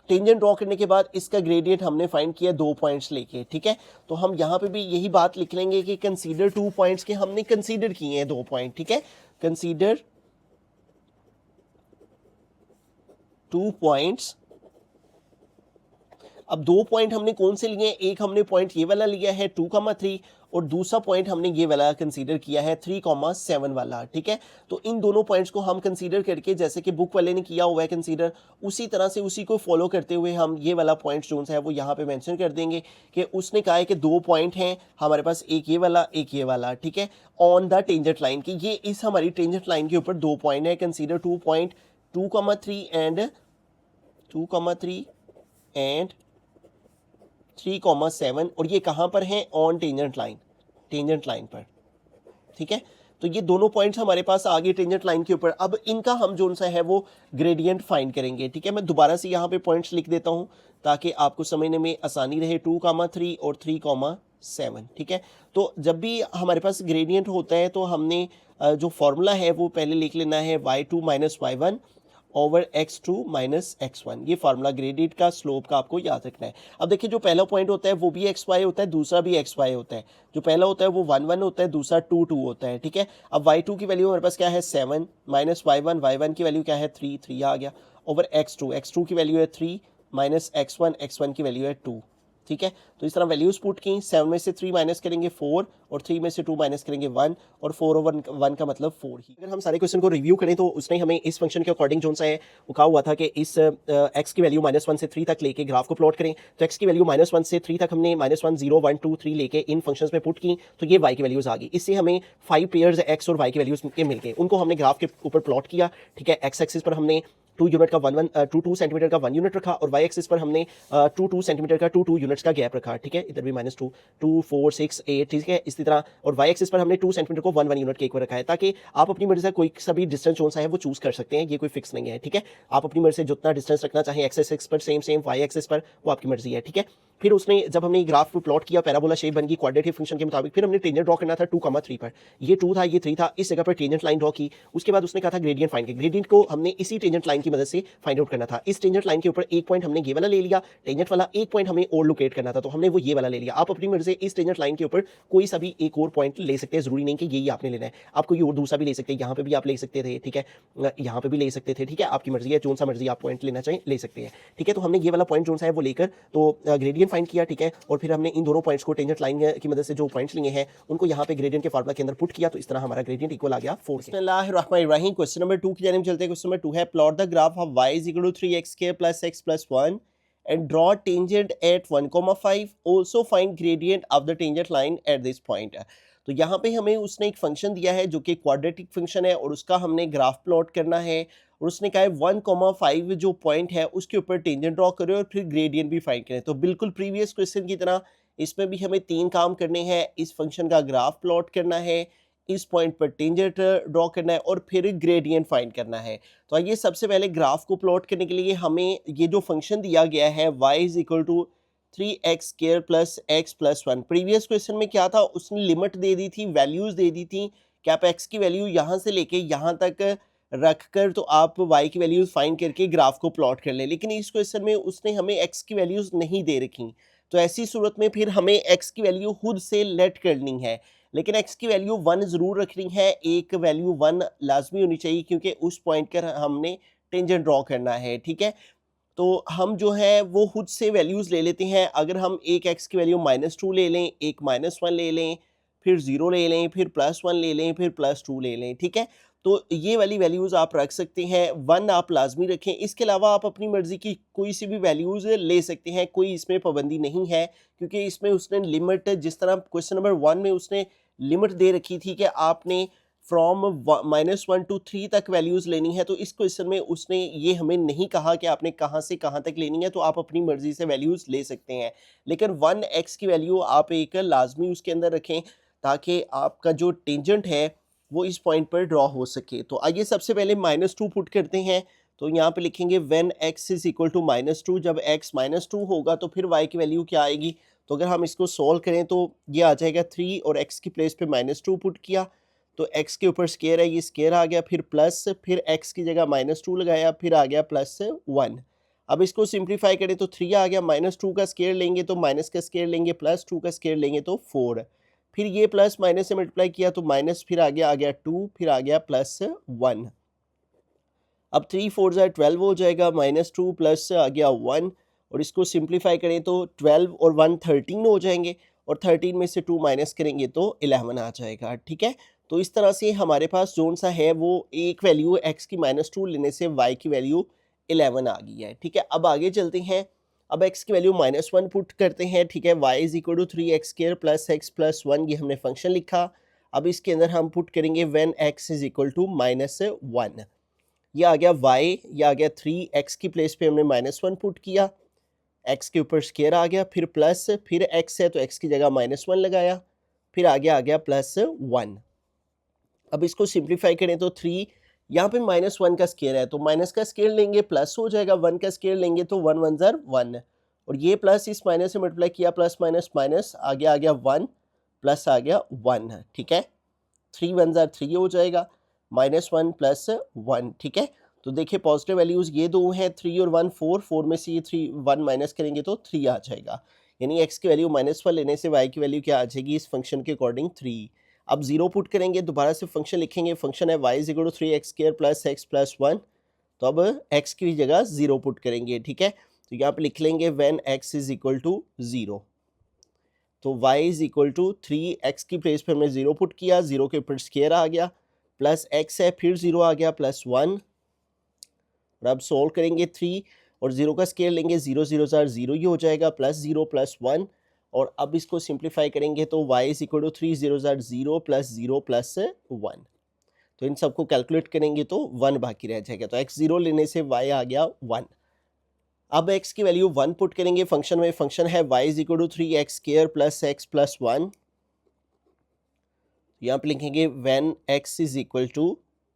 टेंजेंट ड्रॉ करने के बाद इसका ग्रेडियंट हमने फाइंड किया 2 पॉइंट्स लेके। ठीक है, तो हम यहाँ पे भी यही बात लिख लेंगे कि कंसीडर 2 पॉइंट्स के हमने कंसीडर किए हैं 2 पॉइंट। ठीक है, कंसीडर 2 पॉइंट्स। अब 2 पॉइंट हमने कौन से लिए हैं, एक हमने पॉइंट ये वाला लिया है 2,3 और दूसरा पॉइंट हमने ये वाला कंसीडर किया है 3,7 वाला। ठीक है, तो इन दोनों पॉइंट्स को हम कंसीडर करके, जैसे कि बुक वाले ने किया हुआ है कंसीडर, उसी तरह से उसी को फॉलो करते हुए हम ये वाला पॉइंट जो है वो यहाँ पे मेंशन कर देंगे कि उसने कहा है कि 2 पॉइंट हैं हमारे पास, एक ये वाला एक ये वाला। ठीक है, ऑन द टेंजेंट लाइन की, ये इस हमारी टेंजेंट लाइन के ऊपर 2 पॉइंट है। कंसीडर 2 पॉइंट 2,3 एंड 3,7, और ये कहाँ पर हैं, ऑन टेंजेंट लाइन पर। ठीक है, तो ये दोनों पॉइंट्स हमारे पास आ गए टेंजेंट लाइन के ऊपर। अब इनका हम जो सा है वो ग्रेडियंट फाइंड करेंगे। ठीक है, मैं दोबारा से यहाँ पे पॉइंट्स लिख देता हूँ ताकि आपको समझने में आसानी रहे। 2,3 और 3,7। ठीक है, तो जब भी हमारे पास ग्रेडियंट होता है तो हमने जो फॉर्मूला है वो पहले लिख लेना है y2 minus y1 over x2 minus x1। ये फार्मूला ग्रेडियंट का, स्लोप का आपको याद रखना है। अब देखिए, जो पहला पॉइंट होता है वो भी xy होता है, दूसरा भी xy होता है। जो पहला होता है वो 1 1 होता है, दूसरा 2 2 होता है। ठीक है, अब y2 की वैल्यू हमारे पास क्या है 7 माइनस y1 की वैल्यू क्या है 3 आ गया, ओवर x2 की वैल्यू है 3 माइनस x1 की वैल्यू है 2। ठीक है, तो इस तरह वैल्यूज पुट की, 7 में से 3 माइनस करेंगे 4 और 3 में से 2 माइनस करेंगे 1 और 4 ओवर 1 का मतलब 4 ही। अगर हम सारे क्वेश्चन को रिव्यू करें तो उसने हमें इस फंक्शन के अकॉर्डिंग जो सा है वो कहा हुआ था कि इस x की वैल्यू -1 से 3 तक लेके ग्राफ को प्लॉट करें। तो x की वैल्यू -1 से 3 तक हमने -1 0 1 2 3 लेके इन फंक्शंस में पुट की, तो ये y की वैल्यूज आ गई। इससे हमें 5 पेयर्स x और y की वैल्यूज के मिल गए, उनको हमने ग्राफ के ऊपर प्लॉट किया। ठीक है, x एक्सिस पर हमने 2 यूनिट का 2 सेंटीमीटर का 1 यूनिट रखा और y एक्सिस पर हमने 2 सेंटीमीटर का 2 यूनिट्स का गैप रखा। ठीक है, इधर भी -2 2 4 6 8। ठीक है, इसी तरह, और y एक्सिस पर हमने 2 सेंटीमीटर को 1 यूनिट के एक बार रखा है, ताकि आप अपनी मर्जी से कोई सा भी डिस्टेंस कौन सा है वो चूज कर सकते हैं, ये कोई फिक्स नहीं है। ठीक है, आप अपनी मर्जी से जितना डिस्टेंस रखना चाहें x एक्सिस पर सेम y एक्सिस पर, वो आपकी मर्जी है। ठीक है, फिर उसने जब हमने ग्राफ को प्लॉट किया, पैराबोला शेप बन गई क्वाड्रेटिक फंक्शन के मुताबिक, फिर हमने टेंजेंट ड्रॉ करना था 2,3 पर, ये 2 था, ये 3 था, इस जगह पर टेंजेंट लाइन ड्रॉ की। उसके बाद उसने कहा था ग्रेडियंट फाइंड कर, ग्रेडियंट को हमने इसी टेंजेंट लाइन की मदद से फाइंड आउट करना था। इस टेंजेंट लाइन के ऊपर एक पॉइंट हमने ये वाला ले लिया, टेंजेंट वाला एक पॉइंट हमें और लोकेट करना था, तो हमने वो ये वाला ले लिया। आप अपनी मर्जी से इस टेंजेंट लाइन के ऊपर कोई सा भी एक और पॉइंट ले सकते हैं, जरूरी नहीं कि यही आपने लेना है, आप कोई और दूसरा भी ले सकते हैं, यहाँ पे भी आप ले सकते थे, ठीक है, यहाँ पे भी ले सकते थे, ठीक है, आपकी मर्जी है, जो सा मर्जी आप पॉइंट लेना चाहें ले सकते हैं, ठीक है। तो हमने ये वाला पॉइंट जो सा है वो लेकर तो ग्रेडियंट फाइंड किया, ठीक है, और फिर हमने इन दोनों पॉइंट्स को टेंजेंट लाइन की मदद से जो पॉइंट्स लिए हैं उनको यहाँ पे ग्रेडियंट के फार्मूला के अंदर पुट किया, तो इस तरह हमारा ग्रेडियंट इक्वल आ गया 4। बिस्मिल्लाहिर्रहमानिर्रहीम। क्वेश्चन नंबर 2 की जानिब चलते हैं। क्वेश्चन नंबर 2 है plot the graph of y is equal to 3x² plus x plus 1 and draw tangent at 1,5, also find gradient of the tangent line at this point। तो यहाँ पे हमें उसने एक फंक्शन दिया है जो कि क्वाड्रेटिक फंक्शन है और उसका हमने ग्राफ प्लॉट करना है, और उसने कहा है 1,5 जो पॉइंट है उसके ऊपर टेंजेंट ड्रॉ करें और फिर ग्रेडियंट भी फाइंड करें। तो बिल्कुल प्रीवियस क्वेश्चन की तरह इसमें भी हमें 3 काम करने हैं। इस फंक्शन का ग्राफ प्लॉट करना है, इस पॉइंट पर टेंजेंट ड्रॉ करना है और फिर ग्रेडियंट फाइंड करना है। तो आइए सबसे पहले ग्राफ को प्लॉट करने के लिए हमें ये जो फंक्शन दिया गया है y is equal to 3x² plus x plus 1, previous question में क्या था, उसने लिमिट दे दी थी, वैल्यूज दे दी थी कि आप x की वैल्यू यहाँ से लेके यहाँ तक रख कर तो आप y की वैल्यूज फाइंड करके ग्राफ को प्लॉट कर ले। लेकिन इस क्वेश्चन में उसने हमें x की वैल्यूज नहीं दे रखी, तो ऐसी सूरत में फिर हमें x की वैल्यू खुद से लेट करनी है। लेकिन x की वैल्यू 1 ज़रूर रखनी है, एक वैल्यू 1 लाजमी होनी चाहिए क्योंकि उस पॉइंट पर हमने टेंजेंट ड्रॉ करना है, ठीक है। तो हम जो है वो खुद से वैल्यूज़ ले लेते हैं। अगर हम एक x की वैल्यू -2 ले लें, एक -1 ले लें, फिर 0 ले लें, फिर +1 ले लें, फिर +2 ले लें, ठीक है। तो ये वाली वैल्यूज़ आप रख सकते हैं, 1 आप लाजमी रखें। इसके अलावा आप अपनी मर्ज़ी की कोई सी भी वैल्यूज़ ले सकते हैं, कोई इसमें पाबंदी नहीं है क्योंकि इसमें उसने लिमिट, जिस तरह क्वेश्चन नंबर 1 में उसने लिमिट दे रखी थी कि आपने फ्रॉम -1 to 3 तक वैल्यूज़ लेनी है, तो इस क्वेश्चन में उसने ये हमें नहीं कहा कि आपने कहाँ से कहाँ तक लेनी है, तो आप अपनी मर्ज़ी से वैल्यूज़ ले सकते हैं। लेकिन 1x की वैल्यू आप एक लाजमी उसके अंदर रखें ताकि आपका जो टेंजेंट है वो इस पॉइंट पर ड्रॉ हो सके। तो आइए सबसे पहले -2 पुट करते हैं। तो यहाँ पे लिखेंगे when x is equal to -2, जब x -2 होगा तो फिर y की वैल्यू क्या आएगी। तो अगर हम इसको सोल्व करें तो ये आ जाएगा 3 और x की प्लेस पे -2 पुट किया तो x के ऊपर स्केयर है, ये स्केयर आ गया, फिर प्लस, फिर x की जगह -2 लगाया, फिर आ गया +1। अब इसको सिंप्लीफाई करें तो 3 आ गया, -2 का स्केयर लेंगे तो माइनस का स्केयर लेंगे, +2 का स्केयर लेंगे तो 4, फिर ये प्लस माइनस से मल्टीप्लाई किया तो माइनस, फिर आ गया 2, फिर आ गया +1। अब 3 4 ज़ा 12 हो जाएगा, -2 प्लस आ गया 1, और इसको सिंप्लीफाई करें तो 12 और 1 13 हो जाएंगे, और 13 में से 2 माइनस करेंगे तो 11 आ जाएगा, ठीक है। तो इस तरह से हमारे पास जोन सा है वो एक वैल्यू x की -2 लेने से y की वैल्यू 11 आ गई है, ठीक है। अब आगे चलते हैं, अब x की वैल्यू -1 पुट करते हैं, ठीक है। y is equal to 3x² plus x plus 1, ये हमने फंक्शन लिखा। अब इसके अंदर हम पुट करेंगे when x is equal to -1, ये आ गया y, ये आ गया 3x की प्लेस पे हमने -1 पुट किया, x के ऊपर स्केयर आ गया, फिर प्लस, फिर x है तो x की जगह -1 लगाया, फिर आ गया +1। अब इसको सिंप्लीफाई करें तो 3, यहाँ पे -1 का स्केयर है तो माइनस का स्केयर लेंगे प्लस हो जाएगा, 1 का स्केयर लेंगे तो 1 1 ज़र 1, और ये प्लस इस माइनस से मल्टीप्लाई किया, प्लस माइनस माइनस आ गया 1, प्लस आ गया 1, ठीक है। 3 1 ज़र 3 हो जाएगा, -1 प्लस 1, ठीक है। तो देखिए पॉजिटिव वैल्यूज़ ये दो हैं, 3 और 1 4, 4 में से ये 3 1 माइनस करेंगे तो 3 आ जाएगा, यानी x की वैल्यू -1 लेने से y की वैल्यू क्या आ जाएगी इस फंक्शन के अकॉर्डिंग 3। अब 0 पुट करेंगे, दोबारा से फंक्शन लिखेंगे, फंक्शन है y is equal to 3x² plus x plus 1, तो अब x की जगह 0 पुट करेंगे, ठीक है। तो यहाँ पे लिख लेंगे when x is equal to 0, तो y is equal to 3x की प्लेस पे हमने 0 पुट किया, 0 के ऊपर स्केयर आ गया, प्लस x है, फिर 0 आ गया +1, और अब सोल्व करेंगे 3 और 0 का स्केयर लेंगे, 0 0 ज़ार 0 ही हो जाएगा, +0 +1, और अब इसको सिंप्लीफाई करेंगे तो y इज इक्वल टू 3 0 ज़ार 0 +0 +1, तो इन सबको कैलकुलेट करेंगे तो 1 बाकी रह जाएगा, तो x 0 लेने से y आ गया 1। अब x की वैल्यू 1 पुट करेंगे फंक्शन में, फंक्शन है y is equal to 3x² plus x plus 1, यहाँ पे लिखेंगे when x is equal to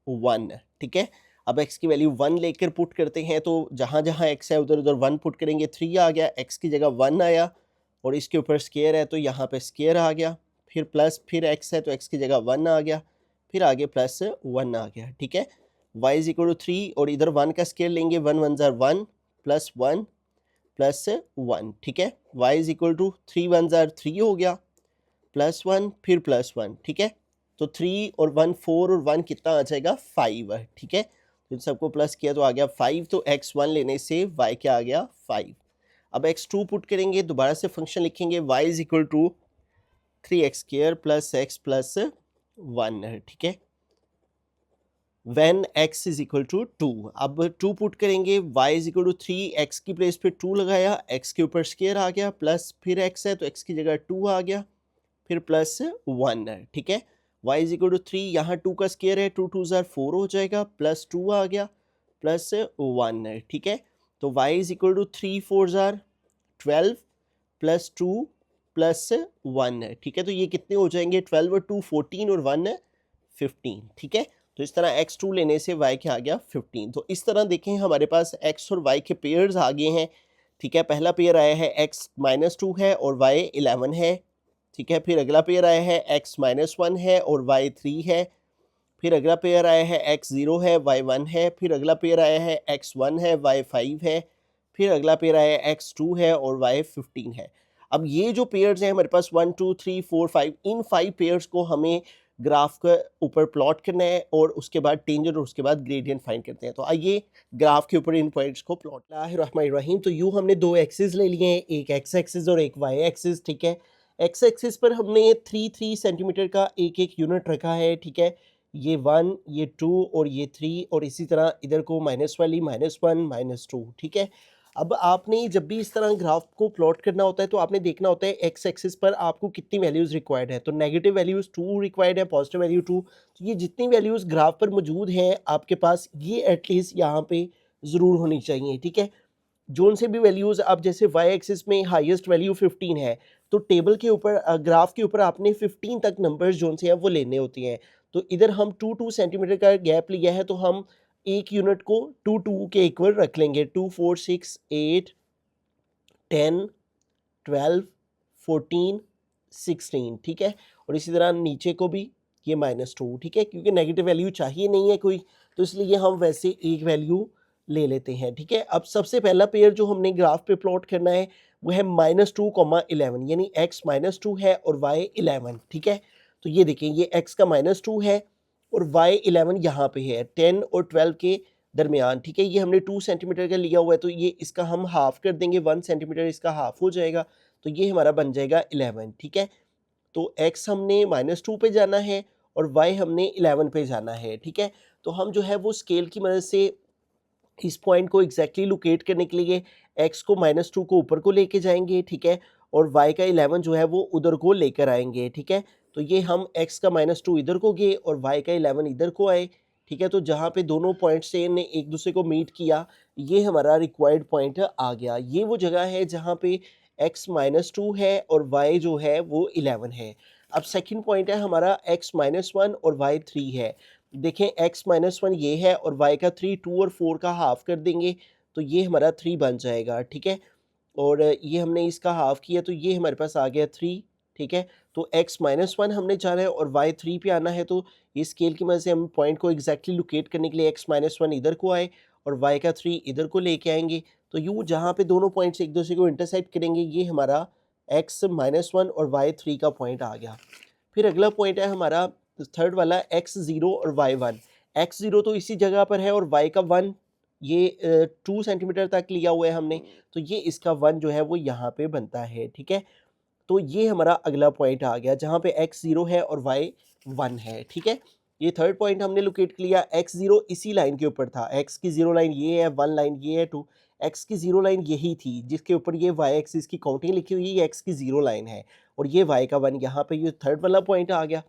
1, ठीक है। अब x की वैल्यू 1 लेकर पुट करते हैं, तो जहाँ जहाँ x है उधर उधर 1 पुट करेंगे, 3 आ गया, x की जगह 1 आया, और इसके ऊपर स्केयर है तो यहाँ पे स्केयर आ गया, फिर प्लस फिर एक्स है तो एक्स की जगह 1 आ गया, फिर आगे प्लस 1 आ गया, ठीक है। y इज इक्वल टू 3 और इधर 1 का स्केयर लेंगे, 1 1 ज़ार 1 प्लस 1 प्लस 1, ठीक है। y इज इक्वल टू 3 1 ज़ार 3 हो गया, प्लस 1 फिर प्लस 1, ठीक है। तो 3 और 1 4 और 1 कितना आ जाएगा 5, ठीक है। तो इन सबको प्लस किया तो आ गया 5, तो x1 लेने से y क्या आ गया 5। अब x2 पुट करेंगे, दोबारा से फंक्शन लिखेंगे, y is equal to 3x square plus x plus 1, ठीक है। when x is equal to 2, अब 2 पुट करेंगे, y is equal to 3x की प्लेस पे 2 लगाया, x के ऊपर स्क्वायर आ गया, प्लस फिर x है तो x की जगह 2 आ गया, फिर प्लस 1, ठीक है। y इज इक्वल टू 3, यहाँ 2 का स्क्वायर है, 2 2 ज़ार 4 हो जाएगा, प्लस 2 आ गया, प्लस 1, ठीक है। तो y इज इक्वल टू 3 4 ज़ार 12 प्लस 2 प्लस 1, ठीक है। तो ये कितने हो जाएंगे, 12 और 2 14 और 1 15, ठीक है। तो इस तरह x2 लेने से y क्या आ गया 15। तो इस तरह देखें हमारे पास x और y के पेयर्स आ गए हैं, ठीक है। पहला पेयर आया है x माइनस 2 है और y 11 है, ठीक है। फिर अगला पेयर आया है x माइनस 1 है और y 3 है, फिर अगला पेयर आया है x 0 है y 1 है, फिर अगला पेयर आया है x 1 है y 5 है, फिर अगला पेयर आया है x 2 है और y 15 है। अब ये जो पेयर्स हैं हमारे पास 1 2 3 4 5, इन 5 पेयर्स को हमें ग्राफ के ऊपर प्लॉट करना है और उसके बाद टेंजेंट और उसके बाद ग्रेडियंट फाइंड करते हैं। तो आइए ग्राफ के ऊपर इन पॉइंट्स को प्लॉट। बिस्मिल्लाहिर्रहमानिर्रहीम। तो यूँ हमने दो एक्सिस ले लिए हैं, एक एक्स एक्सिस और एक वाई एक्सिस, ठीक है। एक्स एक्सिस पर हमने 3 सेंटीमीटर का एक एक यूनिट रखा है, ठीक है। ये 1, ये 2 और ये 3, और इसी तरह इधर को माइनस वाली -1 -2, ठीक है। अब आपने जब भी इस तरह ग्राफ को प्लॉट करना होता है तो आपने देखना होता है एक्स एक्सिस पर आपको कितनी वैल्यूज़ रिक्वायर्ड है। तो नेगेटिव वैल्यूज़ 2 रिक्वायर्ड है, पॉजिटिव वैल्यू 2। तो ये जितनी वैल्यूज़ ग्राफ पर मौजूद हैं आपके पास, ये एटलीस्ट यहाँ पे ज़रूर होनी चाहिए, ठीक है। जोन से भी वैल्यूज़, अब जैसे वाई एक्सिस में हाईएस्ट वैल्यू 15 है, तो टेबल के ऊपर ग्राफ के ऊपर आपने 15 तक नंबर्स जोन से हैं वो लेने होते हैं। तो इधर हम 2 सेंटीमीटर का गैप लिया है, तो हम एक यूनिट को 2 के इक्वल रख लेंगे। 2 4 6 8 10 12 14 16, ठीक है। और इसी तरह नीचे को भी ये -2, ठीक है, क्योंकि नेगेटिव वैल्यू चाहिए नहीं है कोई, तो इसलिए हम वैसे एक वैल्यू ले लेते हैं, ठीक है। अब सबसे पहला पेयर जो हमने ग्राफ पे प्लॉट करना है वो है -2, 11, यानी x -2 है और y 11, ठीक है। तो ये देखें, ये x का -2 है और y 11 यहाँ पे है 10 और 12 के दरमियान, ठीक है। ये हमने 2 सेंटीमीटर का लिया हुआ है, तो ये इसका हम हाफ कर देंगे, 1 सेंटीमीटर इसका हाफ हो जाएगा, तो ये हमारा बन जाएगा 11, ठीक है। तो x हमने -2 पे जाना है और y हमने 11 पे जाना है, ठीक है। तो हम जो है वो स्केल की मदद से इस पॉइंट को एग्जैक्टली लोकेट करने के लिए x को -2 को ऊपर को लेके जाएंगे, ठीक है, और y का 11 जो है वो उधर को लेकर आएंगे, ठीक है। तो ये हम x का -2 इधर को गए और y का 11 इधर को आए, ठीक है। तो जहाँ पे दोनों पॉइंट से ने एक दूसरे को मीट किया, ये हमारा रिक्वायर्ड पॉइंट आ गया। ये वो जगह है जहाँ पे x -2 है और y जो है वो 11 है। अब सेकंड पॉइंट है हमारा x -1 और y 3 है। देखें, x -1 ये है और y का 3, 2 और 4 का हाफ कर देंगे तो ये हमारा 3 बन जाएगा, ठीक है। और ये हमने इसका हाफ किया तो ये हमारे पास आ गया 3, ठीक है। तो x -1 हमने जाना है और y 3 पे आना है, तो इस स्केल की मदद से हम पॉइंट को एग्जैक्टली लोकेट करने के लिए x -1 इधर को आए और y का 3 इधर को लेके आएंगे। तो यूँ जहाँ पे दोनों पॉइंट्स एक दूसरे को इंटरसेक्ट करेंगे, ये हमारा x -1 और y 3 का पॉइंट आ गया। फिर अगला पॉइंट है हमारा थर्ड वाला x0 और y1। x0 तो इसी जगह पर है और y का 1 ये 2 सेंटीमीटर तक लिया हुआ है हमने, तो ये इसका 1 जो है वो यहाँ पे बनता है, ठीक है। तो ये हमारा अगला पॉइंट आ गया जहाँ पे x0 है और y 1 है, ठीक है। ये थर्ड पॉइंट हमने लोकेट कर लिया। x0 इसी लाइन के ऊपर था, x की 0 लाइन ये है, 1 लाइन ये है, 2 x की 0 लाइन यही थी जिसके ऊपर ये y एक्सिस की काउंटिंग लिखी हुई है, ये x की 0 लाइन है और ये y का 1 यहाँ पे, ये थर्ड वाला पॉइंट आ गया।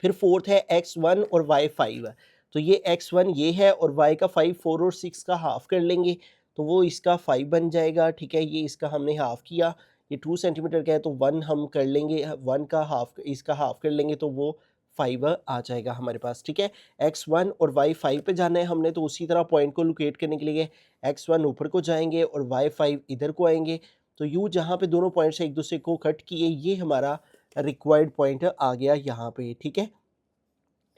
फिर फोर्थ है x1 और y5, तो ये x1 ये है और y का 5 4 और 6 का हाफ कर लेंगे तो वो इसका 5 बन जाएगा, ठीक है। ये इसका हमने हाफ किया, ये 2 सेंटीमीटर का है तो 1 हम कर लेंगे, 1 का हाफ इसका हाफ कर लेंगे तो वो 5 आ जाएगा हमारे पास, ठीक है। x1 और y5 पे जाना है हमने, तो उसी तरह पॉइंट को लोकेट करने के लिए x1 ऊपर को जाएंगे और y5 इधर को आएंगे। तो यू जहाँ पे दोनों पॉइंट्स एक दूसरे को कट किए, ये हमारा रिक्वायर्ड पॉइंट आ गया यहाँ पे, ठीक है।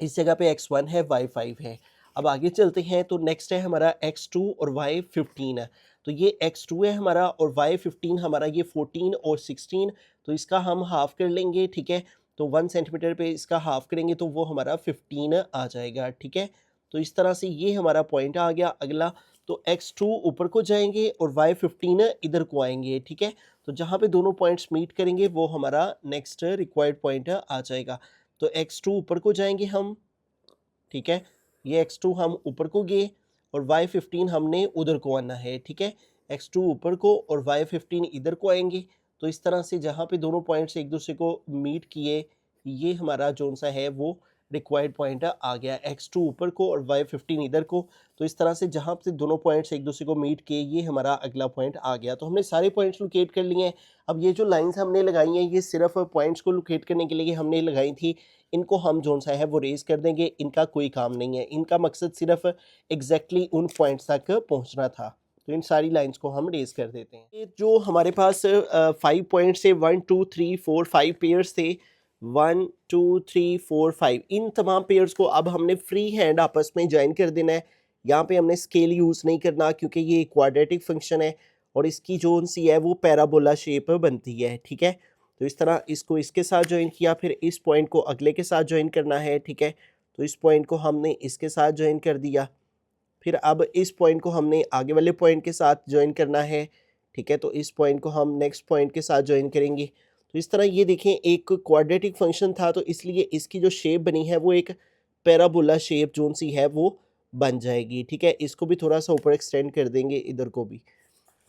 इस जगह पे x1 है, y5 है। अब आगे चलते हैं तो नेक्स्ट है हमारा x2 और y15 है। तो ये x2 है हमारा और y15 हमारा, ये 14 और 16, तो इसका हम हाफ कर लेंगे, ठीक है। तो 1 सेंटीमीटर पे इसका हाफ करेंगे तो वो हमारा 15 आ जाएगा, ठीक है। तो इस तरह से ये हमारा पॉइंट आ गया। अगला तो x2 ऊपर को जाएंगे और y15 इधर को आएंगे, ठीक है। तो जहाँ पे दोनों पॉइंट्स मीट करेंगे वो हमारा नेक्स्ट रिक्वायर्ड पॉइंट आ जाएगा। तो x2 ऊपर को जाएंगे हम, ठीक है। ये x2 हम ऊपर को गए और y15 हमने उधर को आना है, ठीक है। x2 ऊपर को और y15 इधर को आएंगे। तो इस तरह से जहाँ पे दोनों पॉइंट्स एक दूसरे को मीट किए, ये हमारा जोन सा है वो रिक्वायर्ड पॉइंट आ गया, x2 ऊपर को और y15 इधर को। तो इस तरह से जहाँ से दोनों पॉइंट्स एक दूसरे को मीट किए, ये हमारा अगला पॉइंट आ गया। तो हमने सारे पॉइंट्स लोकेट कर लिए हैं। अब ये जो लाइंस हमने लगाई हैं, ये सिर्फ पॉइंट्स को लोकेट करने के लिए हमने लगाई थी। इनको हम जोन सा है वो रेज कर देंगे, इनका कोई काम नहीं है। इनका मकसद सिर्फ एग्जैक्टली उन पॉइंट्स तक पहुंचना था। तो इन सारी लाइंस को हम रेज कर देते हैं। ये जो हमारे पास 5 पॉइंट्स से 1 2 3 4 5 पेयर्स थे, 1 2 3 4 5, इन तमाम पेयर्स को अब हमने फ्री हैंड आपस में ज्वाइन कर देना है। यहाँ पे हमने स्केल यूज़ नहीं करना क्योंकि ये क्वाड्रेटिक फंक्शन है और इसकी जोन सी है वो पैराबोला शेप बनती है, ठीक है। तो इस तरह इसको इसके साथ ज्वाइन किया, फिर इस पॉइंट को अगले के साथ ज्वाइन करना है, ठीक है। तो इस पॉइंट को हमने इसके साथ ज्वाइन कर दिया, फिर अब इस पॉइंट को हमने आगे वाले पॉइंट के साथ ज्वाइन करना है, ठीक है। तो इस पॉइंट को हम नेक्स्ट पॉइंट के साथ ज्वाइन करेंगे। तो इस तरह ये देखें, एक क्वाड्रेटिक फंक्शन था तो इसलिए इसकी जो शेप बनी है वो एक पैराबोला शेप जोन सी है वो बन जाएगी, ठीक है। इसको भी थोड़ा सा ऊपर एक्सटेंड कर देंगे, इधर को भी।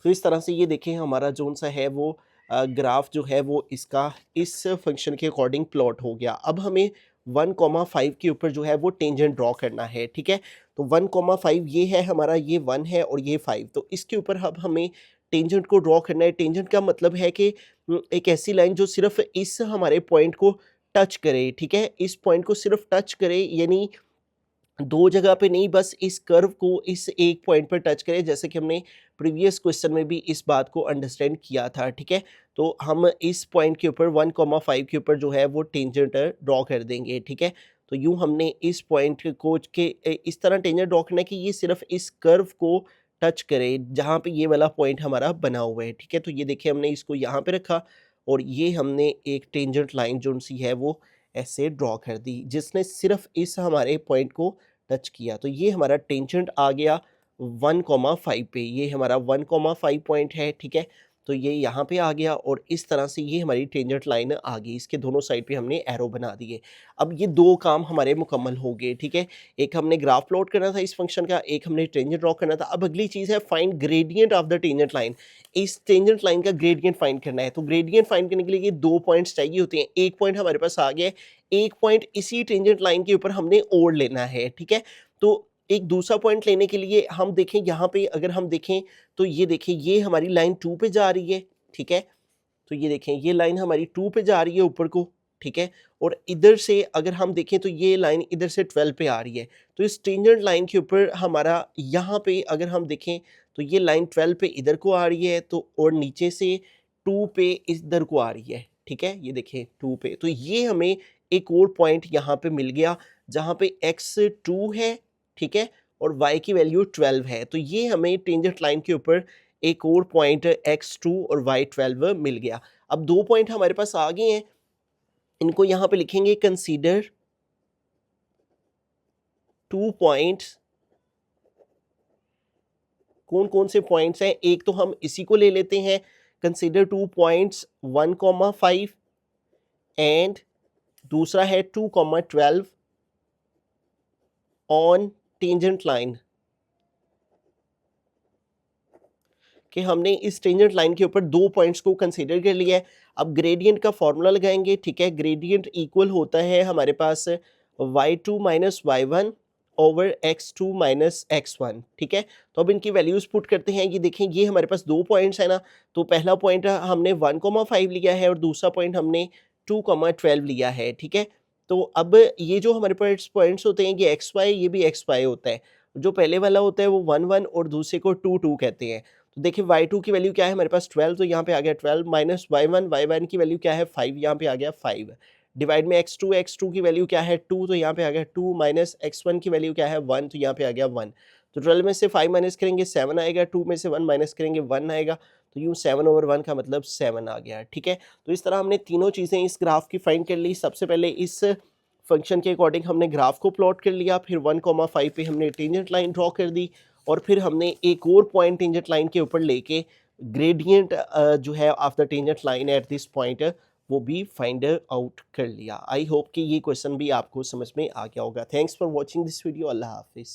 तो इस तरह से ये देखें हमारा जोन सा है वो ग्राफ जो है वो इसका इस फंक्शन के अकॉर्डिंग प्लॉट हो गया। अब हमें 1,5 के ऊपर जो है वो टेंजेंट ड्रॉ करना है, ठीक है। तो 1,5 ये है हमारा, ये 1 है और ये 5, तो इसके ऊपर अब हमें टेंजेंट को ड्रॉ करना है। टेंजेंट का मतलब है कि एक ऐसी लाइन जो सिर्फ इस हमारे पॉइंट को टच करे, ठीक है। इस पॉइंट को सिर्फ टच करे, यानी दो जगह पे नहीं, बस इस कर्व को इस एक पॉइंट पर टच करें, जैसे कि हमने प्रीवियस क्वेश्चन में भी इस बात को अंडरस्टैंड किया था, ठीक है। तो हम इस पॉइंट के ऊपर 1,5 के ऊपर जो है वो टेंजेंट ड्रॉ कर देंगे, ठीक है। तो यूँ हमने इस पॉइंट को के इस तरह टेंजेंट ड्रॉ करना है कि ये सिर्फ इस कर्व को टच करे जहाँ पे ये वाला पॉइंट हमारा बना हुआ है, ठीक है। तो ये देखिए हमने इसको यहाँ पे रखा और ये हमने एक टेंजेंट लाइन जो सी है वो ऐसे ड्रॉ कर दी, जिसने सिर्फ इस हमारे पॉइंट को टच किया। तो ये हमारा टेंजेंट आ गया 1,5 पे, ये हमारा 1,5 पॉइंट है, ठीक है। तो ये यहाँ पे आ गया और इस तरह से ये हमारी टेंजेंट लाइन आ गई। इसके दोनों साइड पे हमने एरो बना दिए। अब ये दो काम हमारे मुकम्मल हो गए, ठीक है। एक हमने ग्राफ प्लॉट करना था इस फंक्शन का, एक हमने टेंजेंट ड्रॉ करना था। अब अगली चीज़ है find gradient of the tangent line. इस टेंजेंट लाइन का ग्रेडियंट फाइंड करना है। तो ग्रेडियंट फाइंड करने के लिए ये दो पॉइंट्स चाहिए होते हैं। एक पॉइंट हमारे पास आ गया, एक पॉइंट इसी टेंजेंट लाइन के ऊपर हमने और लेना है, ठीक है। तो एक दूसरा पॉइंट लेने के लिए हम देखें, यहाँ पे अगर हम देखें तो ये देखें, ये हमारी लाइन 2 पे जा रही है, ठीक है। तो ये देखें, ये लाइन हमारी 2 पे जा रही है ऊपर को, ठीक है। और इधर से अगर हम देखें तो ये लाइन इधर से 12 पे आ रही है। तो इस टेंजेंट लाइन के ऊपर हमारा यहाँ पे अगर हम देखें तो ये लाइन 12 पे इधर को आ रही है, तो और नीचे से 2 पे इधर को आ रही है, ठीक है। ये देखें 2 पे, तो ये हमें एक और पॉइंट यहाँ पे मिल गया जहाँ पे x2 है, ठीक है, और y की वैल्यू 12 है। तो ये हमें टेंजेंट लाइन के ऊपर एक और पॉइंट x2 और y12 मिल गया। अब दो पॉइंट हमारे पास आ गए हैं, इनको यहाँ पे लिखेंगे कंसीडर 2 पॉइंट्स। कौन कौन से पॉइंट्स हैं, एक तो हम इसी को ले लेते हैं, कंसीडर 2 पॉइंट्स 1,5 एंड दूसरा है 2,12 ऑन टेंजेंट लाइन, कि हमने इस टेंजेंट लाइन के ऊपर दो पॉइंट्स को कंसीडर कर लिया है। अब ग्रेडियंट का फॉर्मूला लगाएंगे, ठीक है। ग्रेडियंट इक्वल होता है हमारे पास y2 minus y1 over x2 minus x1, ठीक है। तो अब इनकी वैल्यूज पुट करते हैं। ये देखें, ये हमारे पास दो पॉइंट्स है ना, तो पहला पॉइंट हमने 1,5 लिया है और दूसरा पॉइंट हमने 2,12 लिया है, ठीक है। तो अब ये जो हमारे पास पॉइंट्स होते हैं ये xy, ये भी xy होता है। जो पहले वाला होता है वो 1 1 और दूसरे को 2 2 कहते हैं। तो देखिए y2 की वैल्यू क्या है हमारे पास 12, तो यहाँ पे आ गया 12 माइनस y1 की वैल्यू क्या है 5, यहाँ पे आ गया 5 डिवाइड में x2 की वैल्यू क्या है 2, तो यहाँ पे आ गया 2 माइनस x1 की वैल्यू क्या है 1, तो यहाँ पे आ गया 1। तो 12 में से 5 माइनस करेंगे 7 आएगा, 2 में से 1 माइनस करेंगे 1 आएगा, तो यूँ 7/1 का मतलब 7 आ गया। ठीक है, तो इस तरह हमने तीनों चीज़ें इस ग्राफ की फाइंड कर ली। सबसे पहले इस फंक्शन के अकॉर्डिंग हमने ग्राफ को प्लॉट कर लिया, फिर 1,5 पे हमने टेंजेंट लाइन ड्रॉ कर दी, और फिर हमने एक और पॉइंट टेंजेंट लाइन के ऊपर लेके ग्रेडियंट जो है of the tangent line at this point वो भी फाइंड आउट कर लिया। आई होप कि ये क्वेश्चन भी आपको समझ में आ गया होगा। Thanks for watching this video. अल्लाह हाफिज़।